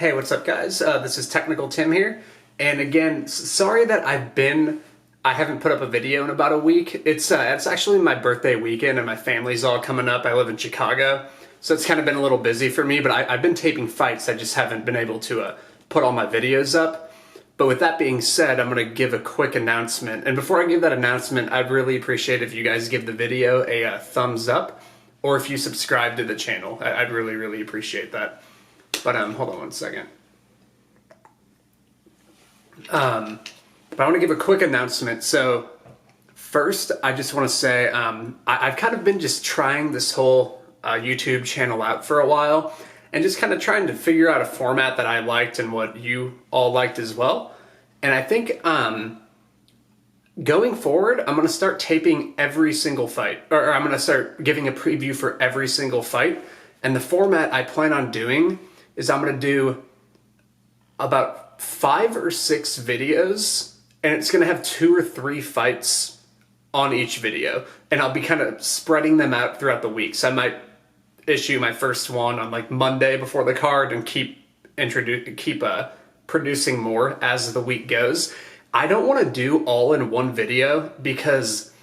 Hey, what's up guys? This is Technical Tim here. And again, sorry that I haven't put up a video in about a week. It's actually my birthday weekend and my family's all coming up. I live in Chicago, so it's kind of been a little busy for me, but I've been taping fights. I just haven't been able to put all my videos up. But with that being said, I'm going to give a quick announcement. And before I give that announcement, I'd really appreciate if you guys give the video a thumbs up, or if you subscribe to the channel. I'd really, really appreciate that. But hold on one second. But I want to give a quick announcement. So first, I just want to say I've kind of been just trying this whole YouTube channel out for a while, and just kind of trying to figure out a format that I liked and what you all liked as well. And I think going forward, I'm going to start taping every single fight, or I'm going to start giving a preview for every single fight. And the format I plan on doing is I'm going to do about 5 or 6 videos, and it's going to have 2 or 3 fights on each video. And I'll be kind of spreading them out throughout the week. So I might issue my first one on like Monday before the card and keep producing more as the week goes. I don't want to do all in one video because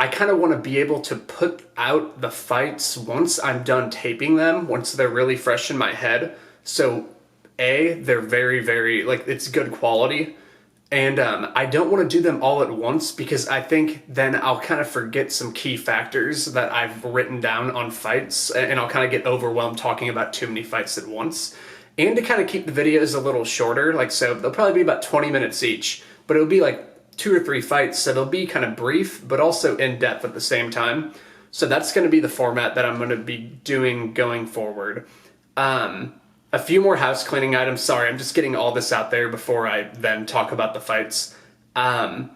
I kind of want to be able to put out the fights once I'm done taping them, once they're really fresh in my head. So they're very, very, like, it's good quality. And I don't want to do them all at once because I think then I'll kind of forget some key factors that I've written down on fights, and I'll kind of get overwhelmed talking about too many fights at once. And to kind of keep the videos a little shorter, like, so they'll probably be about 20 minutes each, but it'll be like 2 or 3 fights, so they'll be kind of brief, but also in-depth at the same time. So that's going to be the format that I'm going to be doing going forward. A few more house cleaning items. Sorry, I'm just getting all this out there before I then talk about the fights. I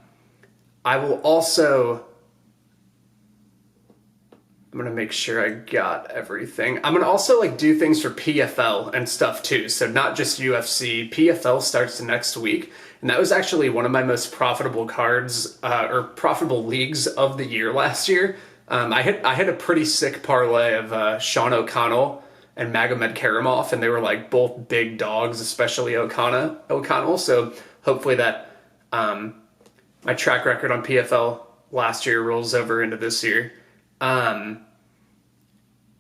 will also... I'm going to make sure I got everything. I'm going to also like do things for PFL and stuff too. So not just UFC. PFL starts next week. And that was actually one of my most profitable cards or profitable leagues of the year last year. I had a pretty sick parlay of Sean O'Connell and Magomed Karamov, and they were like both big dogs, especially O'Connell. So hopefully that my track record on PFL last year rolls over into this year.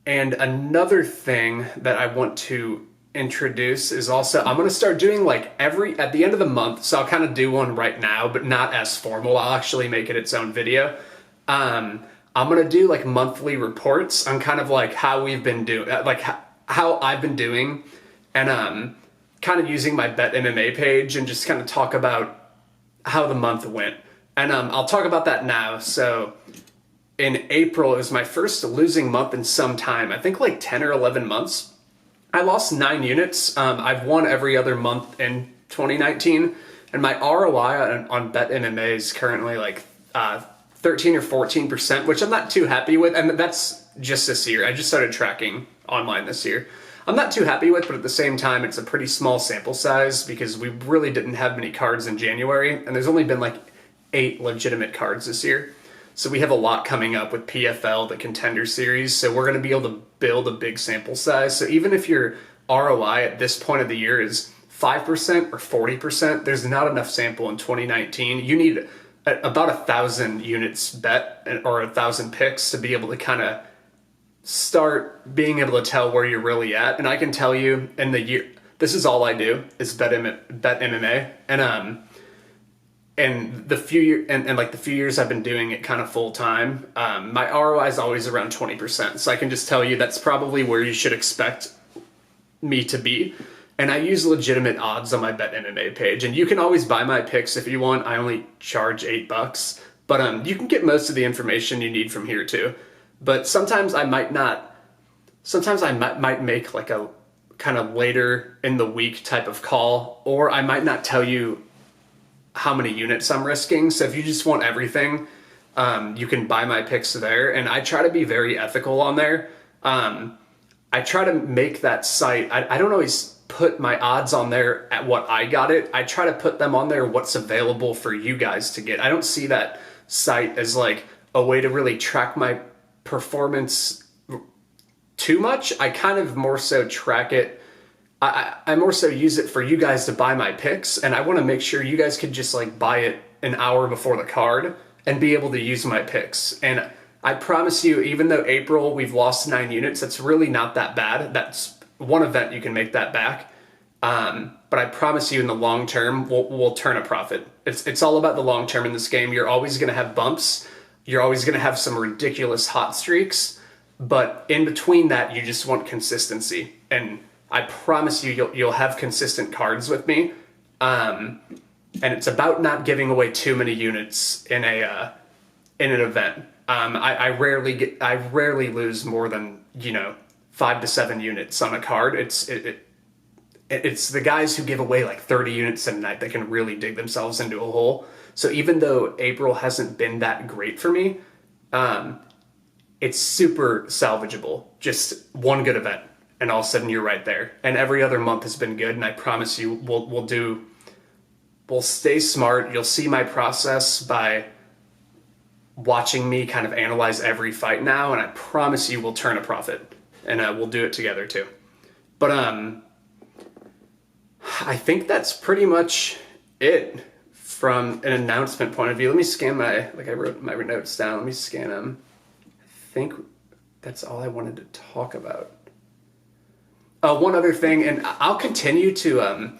And another thing that I want to introduce is also, I'm going to start doing like at the end of the month, so I'll kind of do one right now, but not as formal. I'll actually make it its own video. I'm going to do like monthly reports on kind of like how we've been doing, like how I've been doing, and kind of using my Bet MMA page and just kind of talk about how the month went. And I'll talk about that now. So in April, it was my first losing month in some time. I think like 10 or 11 months. I lost 9 units. I've won every other month in 2019. And my ROI on Bet MMA is currently like 13 or 14%, which I'm not too happy with. And that's just this year. I just started tracking online this year. I'm not too happy with, but at the same time, it's a pretty small sample size because we really didn't have many cards in January. And there's only been like 8 legitimate cards this year. So we have a lot coming up with PFL, the Contender Series, so we're going to be able to build a big sample size. So even if your ROI at this point of the year is 5% or 40%, there's not enough sample in 2019. You need about 1,000 units bet or 1,000 picks to be able to kind of start being able to tell where you're really at. And I can tell you in the year, this is all I do is bet MMA. And the few years I've been doing it kind of full time, my ROI is always around 20%. So I can just tell you that's probably where you should expect me to be. And I use legitimate odds on my Bet MMA page. And you can always buy my picks if you want. I only charge $8, but you can get most of the information you need from here too. But sometimes I might not. Sometimes I might make like a kind of later in the week type of call, or I might not tell you how many units I'm risking. So if you just want everything, you can buy my picks there. And I try to be very ethical on there. I try to make that site, I don't always put my odds on there at what I got it. I try to put them on there what's available for you guys to get. I don't see that site as like a way to really track my performance too much. I kind of more so track it I more so use it for you guys to buy my picks, and I want to make sure you guys could just like buy it an hour before the card and be able to use my picks. And I promise you, even though April we've lost 9 units, that's really not that bad. That's one event you can make that back. But I promise you in the long term, we'll turn a profit. It's all about the long term in this game. You're always going to have bumps. You're always going to have some ridiculous hot streaks. But in between that, you just want consistency. And I promise you, you'll have consistent cards with me. And it's about not giving away too many units in an event. I rarely lose more than 5 to 7 units on a card. It's the guys who give away like 30 units in a night that can really dig themselves into a hole. So even though April hasn't been that great for me, it's super salvageable. Just one good event, and all of a sudden you're right there. And every other month has been good, and I promise you we'll stay smart. You'll see my process by watching me kind of analyze every fight now, and I promise you we'll turn a profit, and we'll do it together too. But I think that's pretty much it from an announcement point of view. Let me scan I wrote my notes down. Let me scan them. I think that's all I wanted to talk about. One other thing, and I'll continue to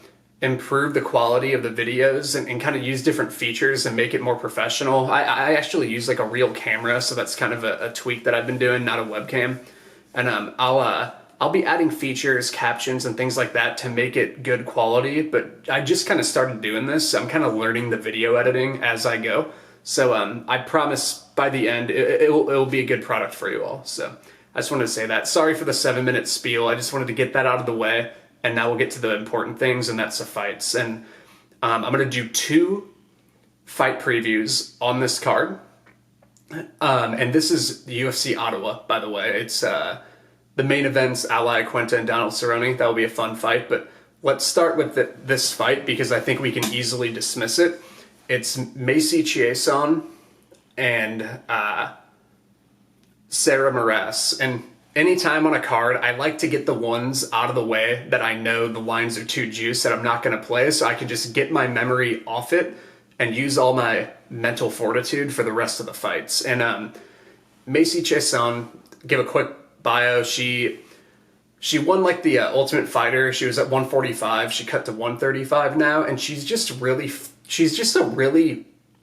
improve the quality of the videos and kind of use different features and make it more professional. I actually use like a real camera, so that's kind of a tweak that I've been doing, not a webcam. And I'll be adding features, captions, and things like that to make it good quality, but I just kind of started doing this. I'm kind of learning the video editing as I go. So I promise by the end, it'll be a good product for you all. So I just wanted to say that. Sorry for the 7-minute spiel. I just wanted to get that out of the way, and now we'll get to the important things, and that's the fights. And I'm going to do 2 fight previews on this card. And this is the UFC Ottawa, by the way. It's the main event's Ally Quenta and Donald Cerrone. That will be a fun fight, but let's start with this fight because I think we can easily dismiss it. It's Macy Chiasson and Sarah Moras. And anytime on a card, I like to get the ones out of the way that I know the lines are too juice that I'm not going to play, so I can just get my memory off it and use all my mental fortitude for the rest of the fights. And Macy Chiasson, give a quick bio. She won like the Ultimate Fighter. She was at 145. She cut to 135 now, and she's just a really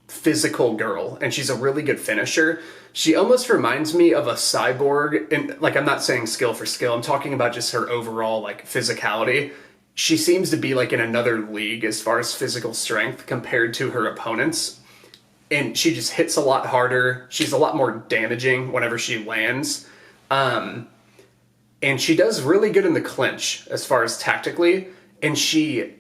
physical girl, and she's a really good finisher. She almost reminds me of a Cyborg, and like I'm not saying skill for skill. I'm talking about just her overall like physicality. She seems to be like in another league as far as physical strength compared to her opponents. And she just hits a lot harder. She's a lot more damaging whenever she lands. And she does really good in the clinch as far as tactically, and she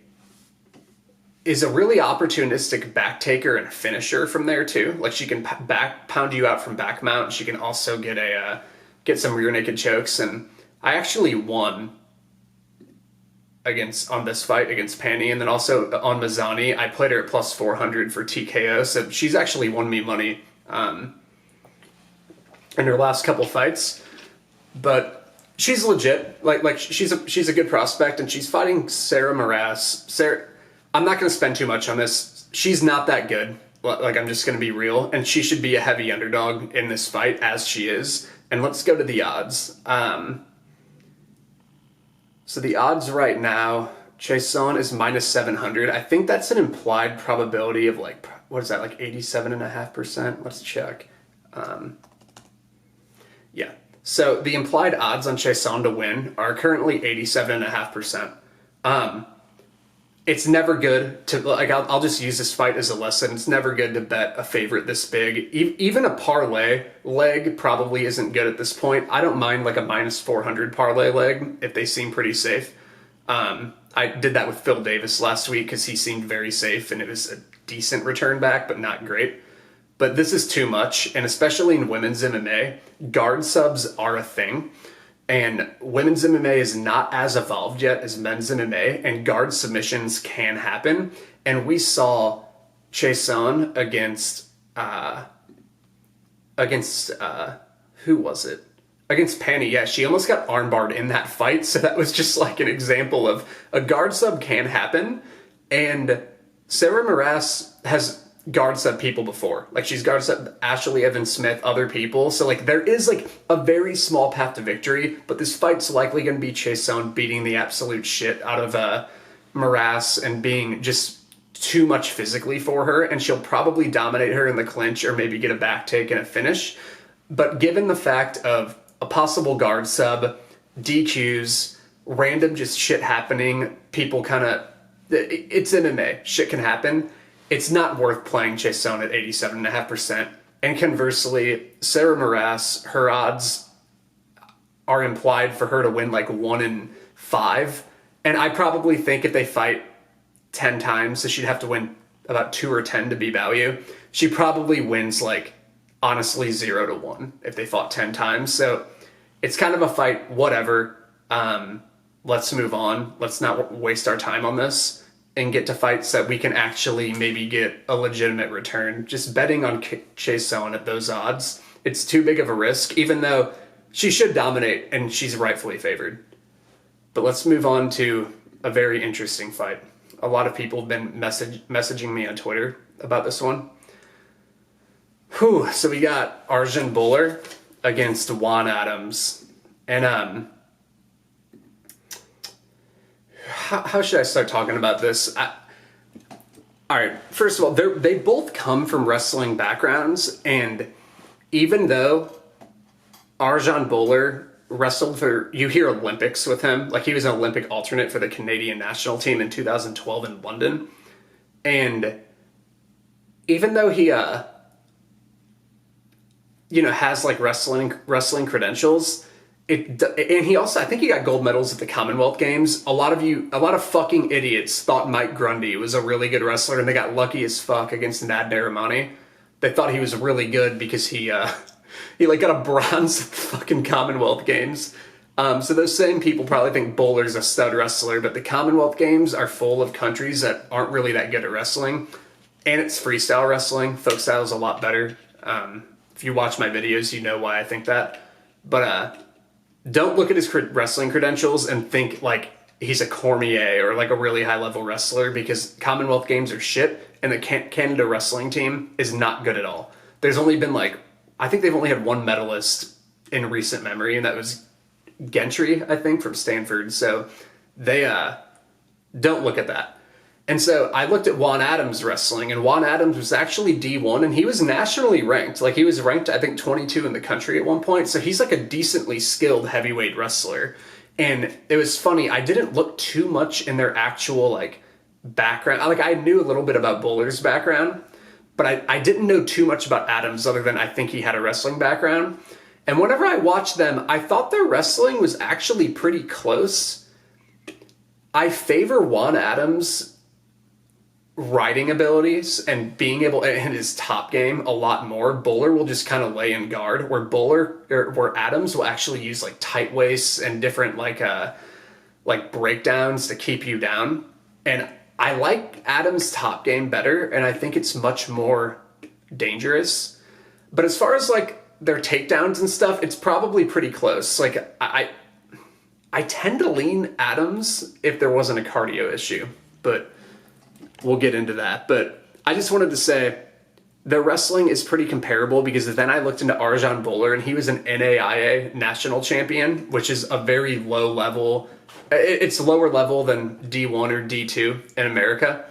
is a really opportunistic back taker and finisher from there too. Like she can pound you out from back mount. She can also get some rear naked chokes, and I actually won on this fight against Pani, and then also on Mazzani, I played her at plus 400 for TKO, so she's actually won me money in her last couple fights. But she's legit. Like she's a good prospect, and she's fighting Sarah Moras. I'm not going to spend too much on this. She's not that good. Like, I'm just going to be real, and she should be a heavy underdog in this fight, as she is. And let's go to the odds. So the odds right now, Chiasson is minus 700. I think that's an implied probability of like, what is that, like 87.5%? Let's check. Yeah. So the implied odds on Chiasson to win are currently 87.5%. It's never good to, like, I'll just use this fight as a lesson. It's never good to bet a favorite this big. Even a parlay leg probably isn't good at this point. I don't mind like a minus 400 parlay leg if they seem pretty safe. I did that with Phil Davis last week because he seemed very safe and it was a decent return back, but not great. But this is too much, and especially in women's MMA, guard subs are a thing. And women's MMA is not as evolved yet as men's MMA, and guard submissions can happen. And we saw Chiasson against who was it? Against Pani, yeah, she almost got armbarred in that fight, so that was just like an example of a guard sub can happen, and Sarah Moras has guard sub people before. Like, she's guard sub Ashley Evans Smith, other people, so like there is like a very small path to victory, but this fight's likely going to be Chiasson beating the absolute shit out of Moras and being just too much physically for her, and she'll probably dominate her in the clinch or maybe get a back take and a finish. But given the fact of a possible guard sub, DQs, random just shit happening, people kind of, it's MMA, shit can happen. It's not worth playing Chiasson at 87.5%. And conversely, Sarah Moras, her odds are implied for her to win like 1 in 5. And I probably think if they fight 10 times, so she'd have to win about 2 or 10 to be value. She probably wins like, honestly, 0 to 1 if they fought 10 times. So it's kind of a fight, whatever. Let's move on. Let's not waste our time on this and get to fights that we can actually maybe get a legitimate return. Just betting on Chiasson at those odds, it's too big of a risk, even though she should dominate and she's rightfully favored. But let's move on to a very interesting fight. A lot of people have been messaging me on Twitter about this one. So we got Arjan Bhullar against Juan Adams. And how should I start talking about this? All right, first of all, they both come from wrestling backgrounds, and even though Arjan Bhullar wrestled for, you hear Olympics with him, like he was an Olympic alternate for the Canadian national team in 2012 in London, and even though he has like wrestling credentials, and he also, I think he got gold medals at the Commonwealth Games. A lot of fucking idiots thought Mike Grundy was a really good wrestler, and they got lucky as fuck against Nad Narimani. They thought he was really good because he like got a bronze at the fucking Commonwealth Games. So those same people probably think Bhullar's a stud wrestler, but the Commonwealth Games are full of countries that aren't really that good at wrestling, and it's freestyle wrestling. Folk style is a lot better. If you watch my videos, you know why I think that. But don't look at his wrestling credentials and think like he's a Cormier or like a really high level wrestler, because Commonwealth Games are shit, and the Canada wrestling team is not good at all. There's only been I think they've only had one medalist in recent memory, and that was Gentry, I think, from Stanford. So they don't look at that. And so I looked at Juan Adams wrestling, and Juan Adams was actually D1, and he was nationally ranked. Like, he was ranked, I think, 22 in the country at one point. So he's like a decently skilled heavyweight wrestler. And it was funny, I didn't look too much in their actual like background. Like, I knew a little bit about Bhullar's background, but I didn't know too much about Adams other than I think he had a wrestling background. And whenever I watched them, I thought their wrestling was actually pretty close. I favor Juan Adams' riding abilities and being able, and his top game a lot more. Bhullar will just kind of lay in guard, where Adams will actually use like tight waists and different like breakdowns to keep you down. And I like Adams' top game better, and I think it's much more dangerous. But as far as like their takedowns and stuff, it's probably pretty close. Like I tend to lean Adams if there wasn't a cardio issue, but we'll get into that. But I just wanted to say their wrestling is pretty comparable, because then I looked into Arjan Bhullar, and he was an NAIA national champion, which is a very low level. It's lower level than D1 or D2 in America.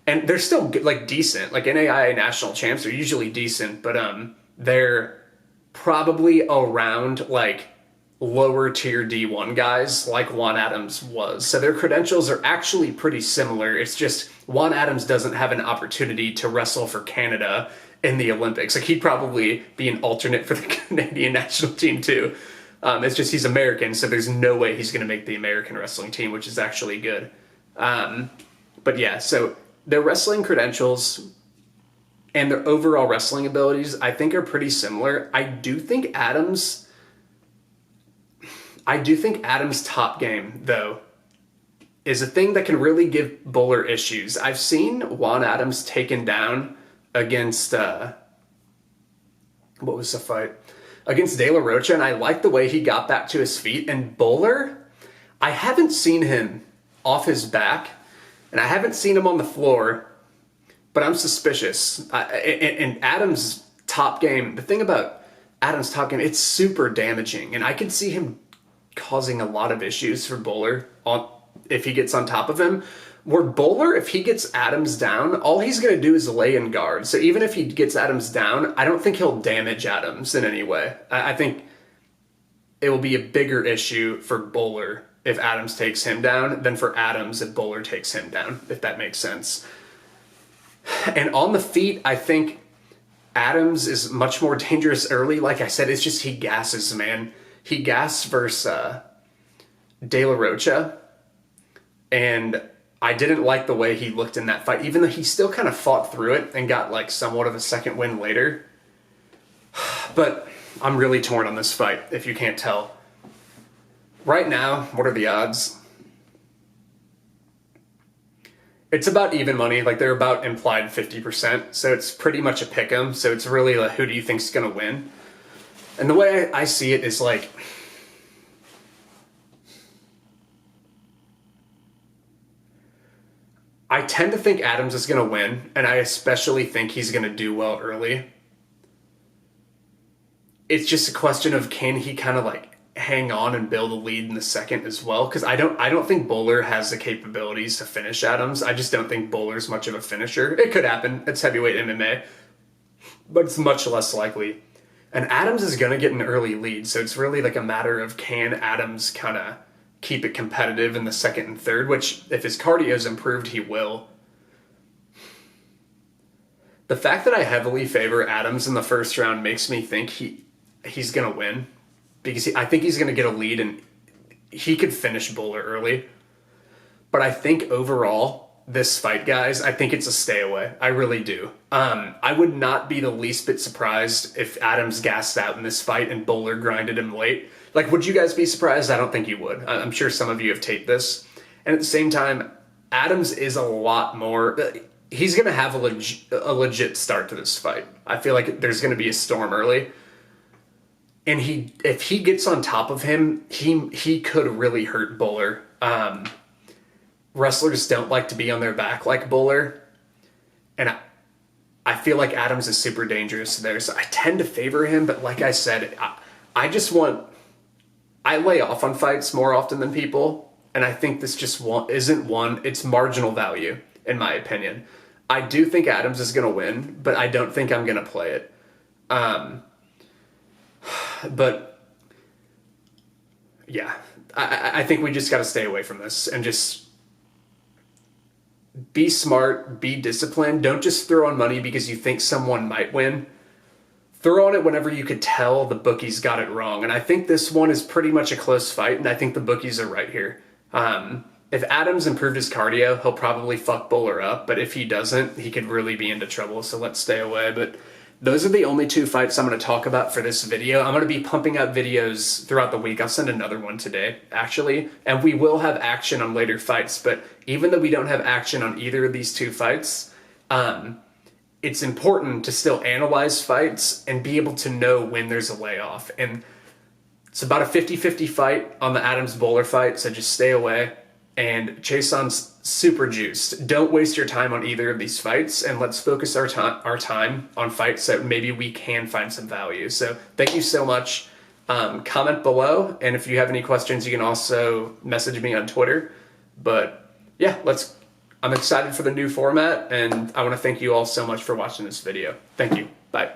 And they're still like decent. Like NAIA national champs are usually decent, but they're probably around like lower tier D1 guys like Juan Adams was. So their credentials are actually pretty similar. It's just Juan Adams doesn't have an opportunity to wrestle for Canada in the Olympics. Like, he'd probably be an alternate for the Canadian national team too. It's just he's American, so there's no way he's going to make the American wrestling team, which is actually good. But yeah, so their wrestling credentials and their overall wrestling abilities, I think, are pretty similar. I do think Adams' top game, though, is a thing that can really give Bhullar issues. I've seen Juan Adams taken down against, what was the fight? against De La Rocha, and I like the way he got back to his feet. And Bhullar, I haven't seen him off his back, and I haven't seen him on the floor, but I'm suspicious. And Adams' top game, the thing about Adams' top game, it's super damaging, and I can see him causing a lot of issues for Bhullar if he gets on top of him. Where Bhullar, if he gets Adams down, all he's going to do is lay in guard. So even if he gets Adams down, I don't think he'll damage Adams in any way. I think it will be a bigger issue for Bhullar if Adams takes him down than for Adams if Bhullar takes him down, if that makes sense. And on the feet, I think Adams is much more dangerous early. Like I said, it's just he gasses, man. He gassed versus De La Rocha, and I didn't like the way he looked in that fight, even though he still kind of fought through it and got like somewhat of a second win later. But I'm really torn on this fight, if you can't tell. Right now, what are the odds? It's about even money. Like, they're about implied 50%, so it's pretty much a pick 'em. So it's really like, who do you think's going to win? And the way I see it is like, I tend to think Adams is going to win, and I especially think he's going to do well early. It's just a question of, can he kind of like hang on and build a lead in the second as well? Because I don't think Bhullar has the capabilities to finish Adams. I just don't think Bhullar's much of a finisher. It could happen. It's heavyweight MMA, but it's much less likely. And Adams is going to get an early lead, so it's really like a matter of, can Adams kind of keep it competitive in the second and third, which if his cardio is improved, he will. The fact that I heavily favor Adams in the first round makes me think he's going to win, because I think he's going to get a lead and he could finish Bhullar early. But I think overall, this fight, guys, I think it's a stay away. I really do. I would not be the least bit surprised if Adams gassed out in this fight and Bhullar grinded him late. Like, would you guys be surprised? I don't think you would. I'm sure some of you have taped this. And at the same time, Adams is a lot more... He's going to have a legit start to this fight. I feel like there's going to be a storm early. And if he gets on top of him, he could really hurt Bhullar. Wrestlers don't like to be on their back like Bhullar. And I feel like Adams is super dangerous there. So I tend to favor him. But like I said, I lay off on fights more often than people, and I think this just isn't one. It's marginal value, in my opinion. I do think Adams is going to win, but I don't think I'm going to play it. But, yeah, I think we just got to stay away from this and just be smart, be disciplined. Don't just throw on money because you think someone might win. Throw on it whenever you could tell the bookies got it wrong. And I think this one is pretty much a close fight, and I think the bookies are right here. If Adams improved his cardio, he'll probably fuck Bhullar up, but if he doesn't, he could really be into trouble, so let's stay away. But those are the only two fights I'm going to talk about for this video. I'm going to be pumping out videos throughout the week. I'll send another one today, actually, and we will have action on later fights, but even though we don't have action on either of these two fights, it's important to still analyze fights and be able to know when there's a layoff. And it's about a 50-50 fight on the Adams-Bhullar fight, so just stay away. And Chiasson's super juiced. Don't waste your time on either of these fights, and let's focus our time on fights that maybe we can find some value. So thank you so much. Comment below, and if you have any questions, you can also message me on Twitter. But yeah, I'm excited for the new format, and I want to thank you all so much for watching this video. Thank you. Bye.